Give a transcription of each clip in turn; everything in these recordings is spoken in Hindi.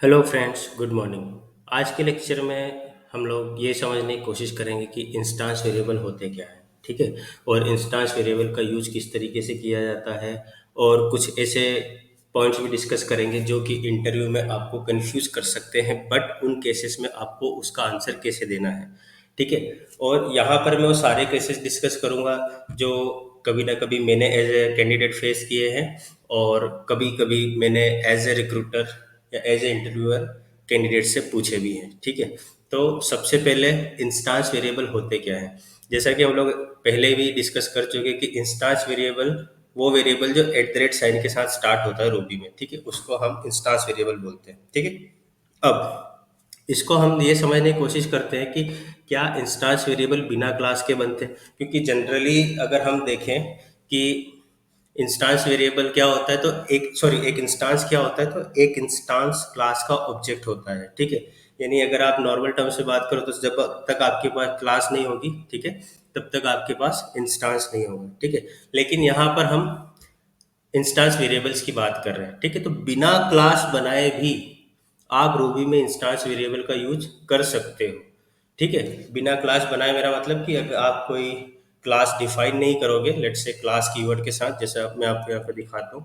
Hello friends, good morning. आज के लेक्चर में हम लोग ये समझने की कोशिश करेंगे कि इंस्टांस वेरिएबल होते क्या हैं, ठीक है। और इंस्टांस वेरिएबल का यूज किस तरीके से किया जाता है, और कुछ ऐसे पॉइंट्स भी डिस्कस करेंगे जो कि इंटरव्यू में आपको कंफ्यूज कर सकते हैं, बट उन केसेस में आपको उसका आंसर कैसे देना है, ठीक है। और यहाँ पर मैं वो सारे केसेस डिस्कस करूँगा जो कभी ना कभी मैंने एज ए कैंडिडेट फेस किए हैं, और कभी कभी मैंने एज ए रिक्रूटर या एज ए इंटरव्यूअर कैंडिडेट से पूछे भी हैं, ठीक है। तो सबसे पहले इंस्टांस वेरिएबल होते क्या है। जैसा कि हम लोग पहले भी डिस्कस कर चुके कि इंस्टांस वेरिएबल वो वेरिएबल जो एट द रेट साइन के साथ स्टार्ट होता है रूबी में, ठीक है, उसको हम इंस्टांस वेरिएबल बोलते हैं, ठीक है। अब इसको हम ये समझने की कोशिश करते हैं कि क्या इंस्टांस वेरिएबल बिना क्लास के बनते हैं, क्योंकि जनरली अगर हम देखें कि इंस्टांस वेरिएबल क्या होता है, तो एक इंस्टांस क्या होता है, तो एक इंस्टांस क्लास का ऑब्जेक्ट होता है, ठीक है। यानी अगर आप नॉर्मल टर्म से बात करो तो जब तक आपके पास क्लास नहीं होगी, ठीक है, तब तक आपके पास इंस्टांस नहीं होगा, ठीक है। लेकिन यहाँ पर हम इंस्टांस वेरिएबल्स की बात कर रहे हैं, ठीक है। तो बिना क्लास बनाए भी आप रूबी में इंस्टांस वेरिएबल का यूज कर सकते हो, ठीक है। बिना क्लास बनाए मेरा मतलब कि अगर आप कोई क्लास डिफाइन नहीं करोगे, लेट्स से क्लास कीवर्ड के साथ, जैसे मैं आपको यहाँ पर दिखाता हूँ,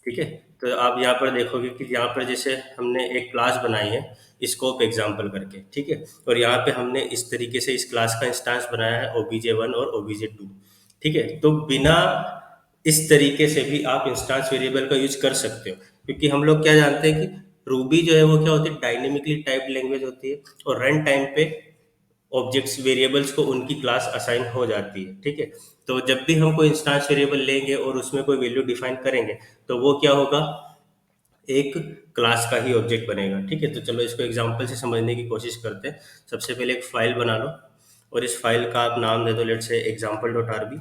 ठीक है। तो आप यहाँ पर देखोगे कि यहाँ पर जैसे हमने एक क्लास बनाई है स्कोप एग्जाम्पल करके, ठीक है। और यहाँ पे हमने इस तरीके से इस क्लास का इंस्टांस बनाया है OBJ1 और OBJ2, ठीक है। तो बिना इस तरीके से भी आप इंस्टांस वेरिएबल का यूज कर सकते हो, क्योंकि हम लोग क्या जानते हैं कि रूबी जो है वो क्या होती है, डायनेमिकली टाइप्ड लैंग्वेज होती है, और रन टाइम पे ऑब्जेक्ट्स वेरिएबल्स को उनकी क्लास असाइन हो जाती है, ठीक है। तो जब भी हम कोई इंस्टांस वेरिएबल लेंगे और उसमें कोई वैल्यू डिफाइन करेंगे, तो वो क्या होगा, एक क्लास का ही ऑब्जेक्ट बनेगा, ठीक है। तो चलो इसको एग्जांपल से समझने की कोशिश करते हैं। सबसे पहले एक फाइल बना लो, और इस फाइल का आप नाम दे दो, लेट्स से एग्जाम्पल.rb,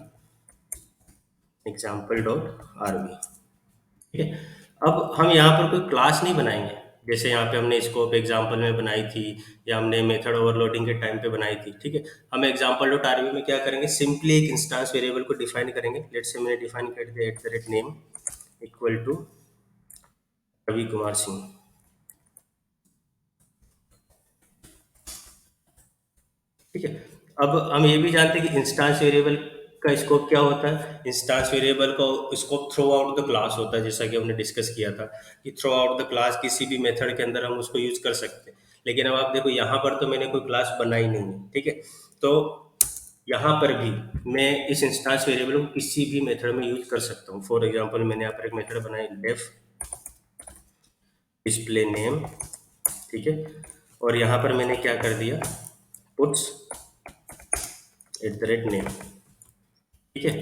एग्जाम्पल.rb, ठीक है। अब हम यहाँ पर कोई क्लास नहीं बनाएंगे, जैसे यहाँ पे हमने स्कोप एग्जाम्पल में बनाई थी, या हमने मेथड ओवरलोडिंग के टाइम पे बनाई थी, ठीक है। हम एग्जाम्पल.rb में क्या करेंगे, सिंपली एक इंस्टांस वेरिएबल को डिफाइन करेंगे। लेट्स से मैंने डिफाइन कर दिया at the rate name equal to Ravi Kumar Singh, ठीक है। अब हम ये भी जानते हैं कि इंस्टांस वेरिएबल का स्कोप क्या होता है। इंस्टांस वेरिएबल का scope through out the class होता है, जैसा कि हमने डिस्कस किया था कि थ्रू आउट द क्लास किसी भी मेथड के अंदर हम उसको यूज कर सकते हैं। लेकिन अब आप देखो यहाँ पर तो मैंने कोई क्लास बनाई नहीं है, ठीक है। तो यहाँ पर भी मैं इस इंस्टांस वेरिएबल को किसी भी मेथड में यूज कर सकता हूँ। फॉर एग्जाम्पल मैंने यहाँ पर एक मेथड बनाई डेफ डिस्प्ले नेम, ठीक है। और यहाँ पर मैंने क्या कर दिया, puts eight the rate name, ठीक है।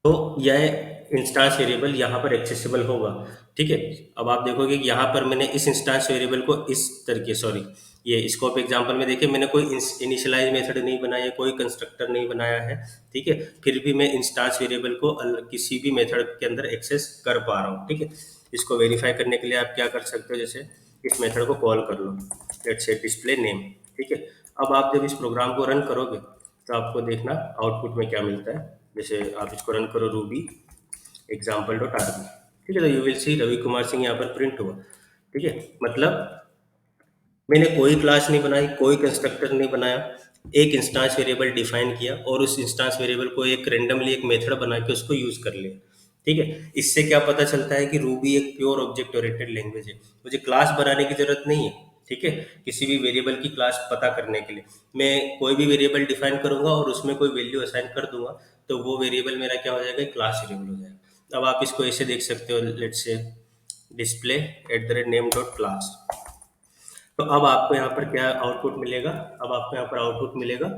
तो यह इंस्टांस वेरिएबल यहाँ पर एक्सेसिबल होगा, ठीक है। अब आप देखोगे कि यहाँ पर मैंने इस इंस्टांस वेरिएबल को इस तरीके, सॉरी, ये स्कोप एग्जांपल में देखिए मैंने कोई इनिशियलाइज मेथड नहीं बनाया है, कोई कंस्ट्रक्टर नहीं बनाया है, ठीक है। फिर भी मैं इंस्टांस वेरिएबल को किसी भी मेथड के अंदर एक्सेस कर पा रहा हूँ, ठीक है। इसको वेरीफाई करने के लिए आप क्या कर सकते हो, जैसे इस मेथड को कॉल कर लो, लेट्स से डिस्प्ले नेम, ठीक है। अब आप जब इस प्रोग्राम को रन करोगे तो आपको देखना आउटपुट में क्या मिलता है। जैसे आप इसको रन करो रूबी एग्जाम्पल.rb, ठीक है। तो you will see Ravi Kumar Singh यहाँ पर प्रिंट हुआ, ठीक है। मतलब मैंने कोई क्लास नहीं बनाई, कोई कंस्ट्रक्टर नहीं बनाया, एक इंस्टांस वेरिएबल डिफाइन किया और उस इंस्टांस वेरिएबल को एक रेंडमली एक मेथड बना के उसको यूज कर लिया, ठीक है। इससे क्या पता चलता है कि रूबी एक प्योर ऑब्जेक्ट ओरिएंटेड लैंग्वेज है। मुझे क्लास बनाने की जरूरत नहीं है, ठीक है। किसी भी वेरिएबल की क्लास पता करने के लिए मैं कोई भी वेरिएबल डिफाइन करूंगा और उसमें कोई वैल्यू असाइन कर दूंगा, तो वो वेरिएबल मेरा क्या हो जाएगा, क्लास वेरिएबल हो जाएगा। अब आप इसको ऐसे देख सकते हो, let's say display eight the rate name dot class. तो अब आपको यहाँ पर क्या आउटपुट मिलेगा, अब आपको यहाँ पर आउटपुट मिलेगा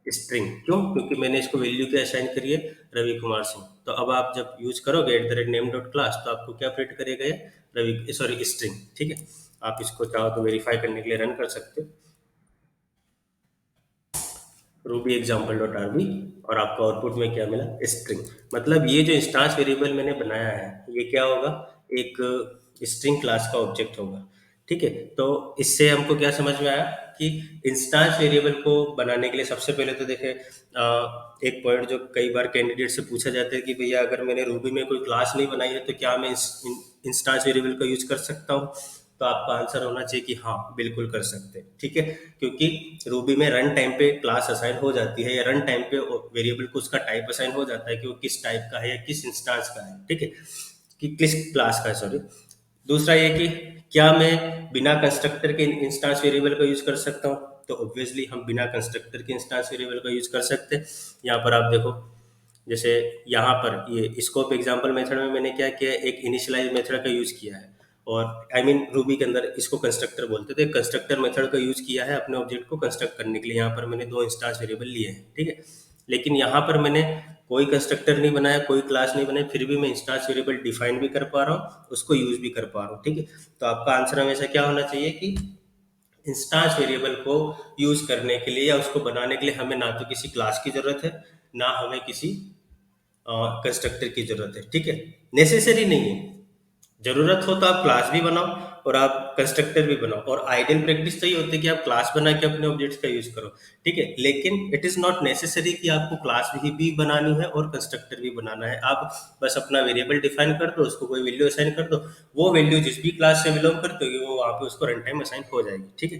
स्ट्रिंग। क्यों, क्योंकि मैंने इसको वैल्यू क्या असाइन करी है, रवि कुमार सिंह। तो अब आप जब यूज करोगे eight the rate name dot class, तो आपको क्या प्रिंट करेगा, ये रवि, सॉरी, स्ट्रिंग, ठीक है। आप इसको चाहो तो वेरीफाई करने के लिए रन कर सकते हो रूबी एग्जाम्पल डॉट आरबी, और आपको आउटपुट में क्या मिला, स्ट्रिंग। मतलब ये जो इंस्टांस वेरिएबल मैंने बनाया है ये क्या होगा, एक स्ट्रिंग क्लास का ऑब्जेक्ट होगा, ठीक है। तो इससे हमको क्या समझ में आया कि इंस्टांस वेरिएबल को बनाने के लिए सबसे पहले तो देखें, एक पॉइंट जो कई बार कैंडिडेट से पूछा जाता है कि भैया अगर मैंने रूबी में कोई क्लास नहीं बनाई है तो क्या मैं इंस्टांस वेरिएबल का यूज कर सकता हूँ। तो आपका आंसर होना चाहिए कि हाँ बिल्कुल कर सकते हैं, ठीक है। क्योंकि रूबी में रन टाइम पे क्लास असाइन हो जाती है, या रन टाइम पे वेरिएबल को उसका टाइप असाइन हो जाता है कि वो किस टाइप का है या किस इंस्टांस का है, ठीक है, कि किस क्लास का है, सॉरी। दूसरा ये कि क्या मैं बिना कंस्ट्रक्टर के इंस्टांस वेरिएबल का यूज कर सकता हूँ, तो ऑब्वियसली हम बिना कंस्ट्रक्टर के इंस्टांस वेरिएबल का यूज कर सकते हैं। यहाँ पर आप देखो, जैसे यहाँ पर ये स्कोप एग्जांपल मेथड में मैंने क्या किया है, एक इनिशियलाइज मेथड का यूज किया है, और आई मीन रूबी के अंदर इसको कंस्ट्रक्टर बोलते थे, कंस्ट्रक्टर मेथड का यूज किया है अपने ऑब्जेक्ट को कंस्ट्रक्ट करने के लिए। यहाँ पर मैंने दो इंस्टांस वेरिएबल लिए हैं, ठीक है। लेकिन यहाँ पर मैंने कोई कंस्ट्रक्टर नहीं बनाया, कोई क्लास नहीं बनाई, फिर भी मैं इंस्टांस वेरिएबल डिफाइन भी कर पा रहा हूँ, उसको यूज भी कर पा रहा हूँ, ठीक है। तो आपका आंसर हमेशा क्या होना चाहिए कि इंस्टांस वेरिएबल को यूज करने के लिए या उसको बनाने के लिए हमें ना तो किसी क्लास की जरूरत है, ना हमें किसी कंस्ट्रक्टर की जरूरत है, ठीक है। नेसेसरी नहीं है, जरूरत हो तो आप क्लास भी बनाओ और आप कंस्ट्रक्टर भी बनाओ, और आइडियल प्रैक्टिस तो ये होती है कि आप क्लास बना के अपने ऑब्जेक्ट्स का यूज करो, ठीक है। लेकिन इट इज नॉट नेसेसरी कि आपको क्लास भी बनानी है और कंस्ट्रक्टर भी बनाना है। आप बस अपना वेरिएबल डिफाइन कर दो, उसको कोई वैल्यू असाइन कर दो, वो वैल्यू जिस भी क्लास से बिलोंग करती होगी वो वहां पे उसको रन टाइम असाइन हो जाएगी, ठीक है।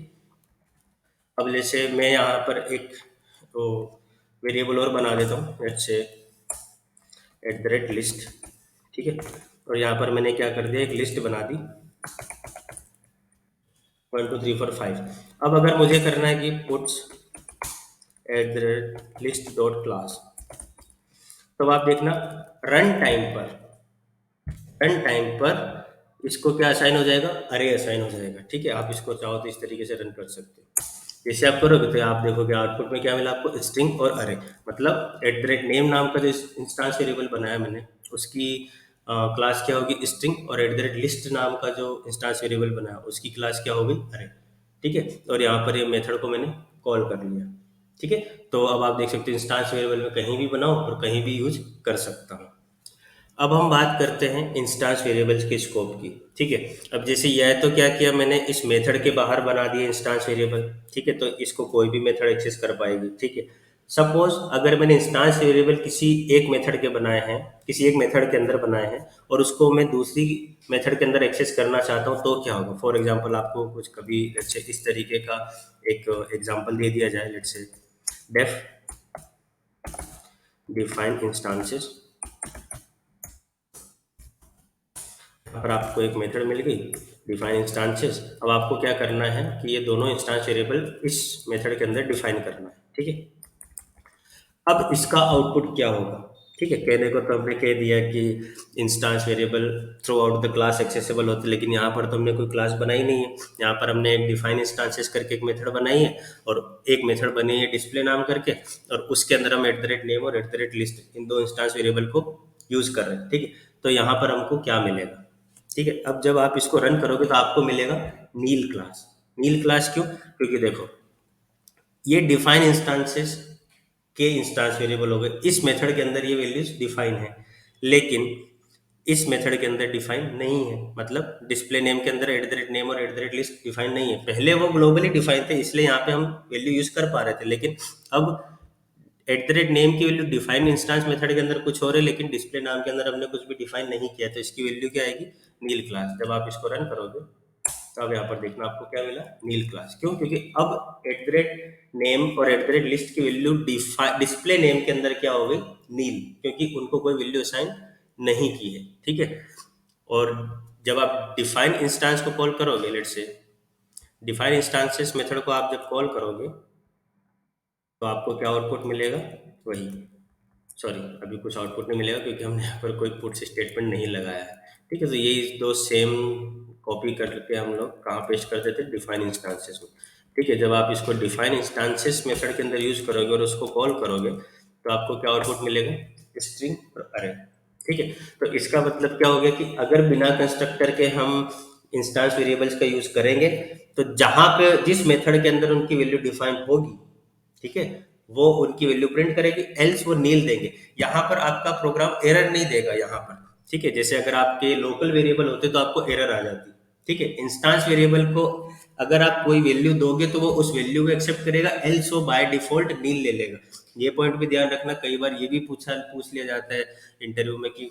अब जैसे मैं यहाँ पर एक तो वेरिएबल और बना देता हूँ, जैसे @list, ठीक है। और यहाँ पर मैंने क्या कर दिया, एक लिस्ट बना दी 1 2 3 4 5। अब अगर मुझे करना है कि पुट्स @list.class, तो आप देखना रन टाइम पर रन टाइम पर इसको क्या असाइन हो जाएगा, अरे असाइन हो जाएगा, ठीक है। आप इसको चाहो तो इस तरीके से रन कर सकते हो। जैसे आप करोगे तो आप देखोगे आउटपुट में क्या मिला आपको, स्ट्रिंग और अरे, मतलब @name नाम का जो इंस्टांस वेरिएबल बनाया मैंने उसकी क्लास क्या होगी, स्ट्रिंग, और @list नाम का जो इंस्टांस वेरिएबल बनाया उसकी क्लास क्या होगी, अरे, ठीक है। और यहाँ पर ये मेथड को मैंने कॉल कर लिया, ठीक है। तो अब आप देख सकते हो इंस्टांस वेरिएबल में कहीं भी बनाओ और कहीं भी यूज कर सकता हूँ। अब हम बात करते हैं इंस्टांस वेरिएबल्स के स्कोप की, ठीक है। अब जैसे यह तो क्या किया मैंने, इस मेथड के बाहर बना दिया इंस्टांस वेरिएबल, ठीक है, तो इसको कोई भी मेथड एक्सेस कर पाएगी, ठीक है। सपोज अगर मैंने इंस्टांस वेरिएबल किसी एक मेथड के बनाए हैं, किसी एक मेथड के अंदर बनाए हैं, और उसको मैं दूसरी मेथड के अंदर एक्सेस करना चाहता हूँ, तो क्या होगा। फॉर एग्जाम्पल आपको कुछ कभी जैसे इस तरीके का एक एग्जाम्पल दे दिया जाए, let's say def define instances, पर आपको एक मेथड मिल गई डिफाइन इंस्टांसेस। अब आपको क्या करना है कि ये दोनों इंस्टांस वेरिएबल इस मेथड के अंदर डिफाइन करना है, ठीक है। अब इसका आउटपुट क्या होगा, ठीक है। कहने को तो हमने कह दिया कि instance variable through out the class accessible होते, लेकिन यहाँ पर तो हमने कोई क्लास बनाई नहीं है। यहाँ पर हमने एक डिफाइन इंस्टांसेस करके एक मेथड बनाई है, और एक मेथड बनी है डिस्प्ले नाम करके, और उसके अंदर हम @name और @list इन दो इंस्टांस वेरिएबल को यूज कर रहे हैं, ठीक है। तो यहाँ पर हमको क्या मिलेगा, ठीक है। अब जब आप इसको रन करोगे तो आपको मिलेगा नील क्लास। नील क्लास क्यों, क्योंकि देखो ये डिफाइन इंस्टांसेस के इंस्टांस वेरिएबल हो गए, इस मेथड के अंदर ये वैल्यूज डिफाइन है, लेकिन इस मेथड के अंदर डिफाइन नहीं है। मतलब डिस्प्ले नेम के अंदर @name और @list डिफाइन नहीं है। पहले वो ग्लोबली डिफाइन थे, इसलिए यहाँ पे हम वैल्यू यूज कर पा रहे थे, लेकिन अब @name की वैल्यू डिफाइन इंस्टांस मेथड के अंदर कुछ और है, लेकिन डिस्प्ले नाम के अंदर हमने कुछ भी डिफाइन नहीं किया, तो इसकी वैल्यू क्या आएगी, नील क्लास। जब आप इसको रन करोगे तो अब यहाँ पर देखना आपको क्या मिला, नील क्लास। क्यों, क्योंकि अब @name और @list की वैल्यू डिस्प्ले नेम के अंदर क्या हो गई, नील, क्योंकि उनको कोई वैल्यू असाइन नहीं की है, ठीक है। और जब आप डिफाइन इंस्टांस को कॉल करोगे, let's say define instances method को आप जब कॉल करोगे तो आपको क्या आउटपुट मिलेगा, वही, सॉरी अभी कुछ आउटपुट नहीं मिलेगा क्योंकि हमने यहाँ पर कोई पुट्स स्टेटमेंट नहीं लगाया है, ठीक है। तो यही दो सेम कॉपी करके हम लोग कहाँ पेस्ट करते थे, डिफाइन इंस्टांसेस में, ठीक है। जब आप इसको डिफाइन इंस्टांसेस मेथड के अंदर यूज करोगे और उसको कॉल करोगे तो आपको क्या आउटपुट मिलेगा, स्ट्रिंग और अरे, ठीक है। तो इसका मतलब क्या हो गया कि अगर बिना कंस्ट्रक्टर के हम इंस्टांस वेरिएबल्स का यूज करेंगे तो जहां पे जिस मेथड के अंदर उनकी वैल्यू डिफाइन होगी, ठीक है, वो उनकी वैल्यू प्रिंट करेगी, एल्स वो नील देंगे। यहाँ पर आपका प्रोग्राम एरर नहीं देगा यहाँ पर, ठीक है। जैसे अगर आपके लोकल वेरिएबल होते तो आपको एरर आ जाती, ठीक है। इंस्टांस वेरिएबल को अगर आप कोई वैल्यू दोगे तो वो उस वैल्यू को एक्सेप्ट करेगा, एल्स वो बाय डिफॉल्ट नील ले लेगा। ये पॉइंट भी ध्यान रखना, कई बार ये भी पूछ लिया जाता है इंटरव्यू में कि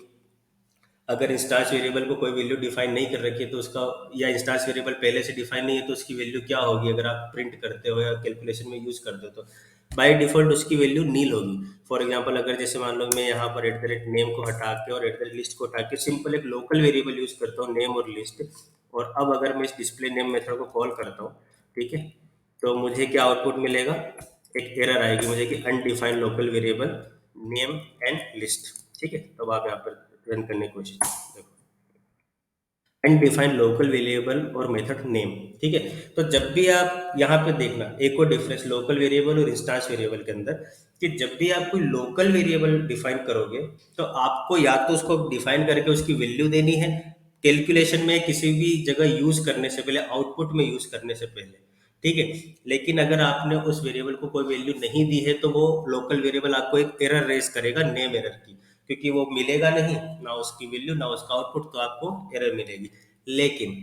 अगर इंस्टांस वेरिएबल को कोई वैल्यू डिफाइन नहीं कर रखी है तो उसका, या इंस्टांस वेरिएबल पहले से डिफाइन नहीं है तो उसकी वैल्यू क्या होगी अगर आप प्रिंट करते हो या कैलकुलेशन में यूज करते हो, तो बाय डिफॉल्ट उसकी वैल्यू नील होगी। फॉर एग्जांपल अगर जैसे मान लो मैं यहाँ पर एट द रेट नेम को हटा के और एट द रेट लिस्ट को हटा के सिंपल एक लोकल वेरिएबल यूज करता हूँ नेम और लिस्ट, और अब अगर मैं इस डिस्प्ले नेम मेथड को कॉल करता हूँ, ठीक है, तो मुझे क्या आउटपुट मिलेगा, एक एरर आएगी मुझे कि undefined local variable name and list. ठीक है, तो अब आप यहाँ पर रन करने की कोशिश करो, देखो अनडिफाइंड लोकल वेरिएबल और मेथड नेम। ठीक है, तो जब भी आप यहाँ पे देखना एक और डिफरेंस लोकल वेरिएबल और इंस्टांस वेरिएबल के अंदर, कि जब भी आप कोई लोकल वेरिएबल डिफाइन करोगे तो आपको या तो उसको डिफाइन करके उसकी वैल्यू देनी है कैलकुलेशन में किसी भी जगह यूज करने से पहले, आउटपुट में यूज करने से पहले। ठीक है, लेकिन अगर आपने उस वेरिएबल को कोई वैल्यू नहीं दी है तो वो लोकल वेरिएबल आपको एक एरर रेज करेगा नेम एरर की, क्योंकि वो मिलेगा नहीं ना उसकी वैल्यू ना उसका आउटपुट, तो आपको एरर मिलेगी। लेकिन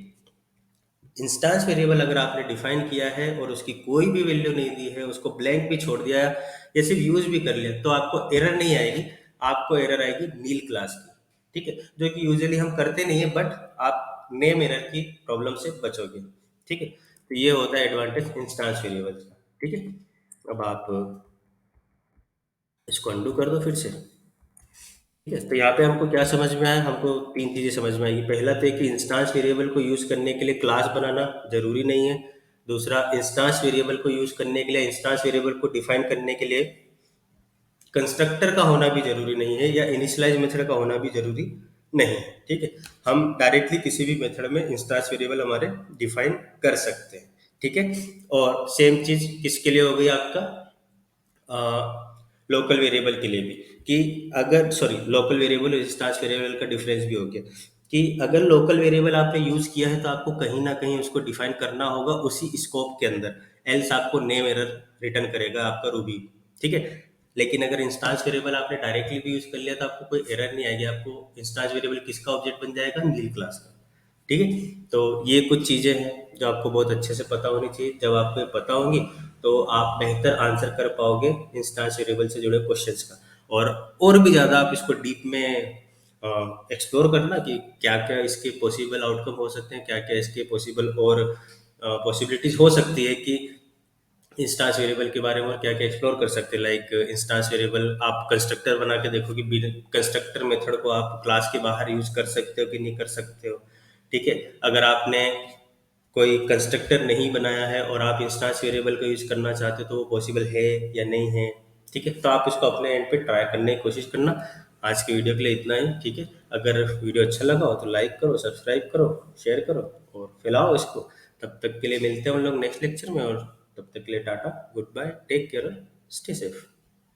इंस्टांस वेरिएबल अगर आपने डिफाइन किया है और उसकी कोई भी वैल्यू नहीं दी है, उसको ब्लैंक भी छोड़ दिया या सिर्फ यूज भी कर लिया, तो आपको एरर नहीं आएगी, आपको एरर आएगी नील क्लास की। ठीक है, जो कि यूजुअली हम करते नहीं है, बट आप नेम एरर की प्रॉब्लम से बचोगे। ठीक है, तो ये होता है एडवांटेज इंस्टांस वेरिएबल का। ठीक है, अब आप इसको अंडू कर दो फिर से। ठीक है, तो यहाँ पे हमको क्या समझ में आया, हमको तीन चीजें समझ में आएगी। पहला तो है कि इंस्टांस वेरिएबल को यूज करने के लिए क्लास बनाना जरूरी नहीं है। दूसरा, इंस्टांस वेरिएबल को यूज करने के लिए, इंस्टांस वेरिएबल को डिफाइन करने के लिए कंस्ट्रक्टर का होना भी जरूरी नहीं है या इनिशियलाइज मेथड का होना भी जरूरी नहीं है। ठीक है, हम डायरेक्टली किसी भी मेथड में इंस्टांस वेरिएबल हमारे डिफाइन कर सकते हैं। ठीक है, और सेम चीज किसके लिए हो गई आपका, लोकल वेरिएबल के लिए भी, कि अगर सॉरी लोकल वेरिएबल और इंस्टांस वेरिएबल का डिफरेंस भी हो गया, कि अगर लोकल वेरिएबल आपने यूज किया है तो आपको कहीं ना कहीं उसको डिफाइन करना होगा उसी स्कोप के अंदर, एल्स आपको नेम एरर रिटर्न करेगा आपका रूबी। ठीक है, लेकिन अगर इंस्टांस वेरिएबल आपने डायरेक्टली भी यूज कर लिया तो आपको कोई एरर नहीं आएगी, आपको इंस्टांस वेरिएबल किसका ऑब्जेक्ट बन जाएगा, नील क्लास का। ठीक है, तो ये कुछ चीजें हैं जो आपको बहुत अच्छे से पता होनी चाहिए। जब आपको ये पता होंगी तो आप बेहतर आंसर कर पाओगे इंस्टांस वेरिएबल से जुड़े क्वेश्चंस का, और भी ज्यादा आप इसको डीप में एक्सप्लोर करना कि क्या क्या इसके पॉसिबल आउटकम हो सकते हैं, क्या क्या इसके पॉसिबल और पॉसिबिलिटीज हो सकती है कि इंस्टांस वेरिएबल के बारे में और क्या क्या एक्सप्लोर कर सकते हैं। लाइक इंस्टांस वेरिएबल आप कंस्ट्रक्टर बना के देखो कि कंस्ट्रक्टर मेथड को आप क्लास के बाहर यूज कर सकते हो कि नहीं कर सकते हो। ठीक है, अगर आपने कोई कंस्ट्रक्टर नहीं बनाया है और आप इंस्टांस वेरिएबल का यूज करना चाहते हो तो वो पॉसिबल है या नहीं है। ठीक है, तो आप इसको अपने एंड पे ट्राई करने की कोशिश करना। आज की वीडियो के लिए इतना ही। ठीक है, अगर वीडियो अच्छा लगा हो तो लाइक करो, सब्सक्राइब करो, शेयर करो और फैलाओ इसको। तब तक के लिए मिलते हैं हम लोग नेक्स्ट लेक्चर में, और तब तक के लिए tata, goodbye, take care, stay safe.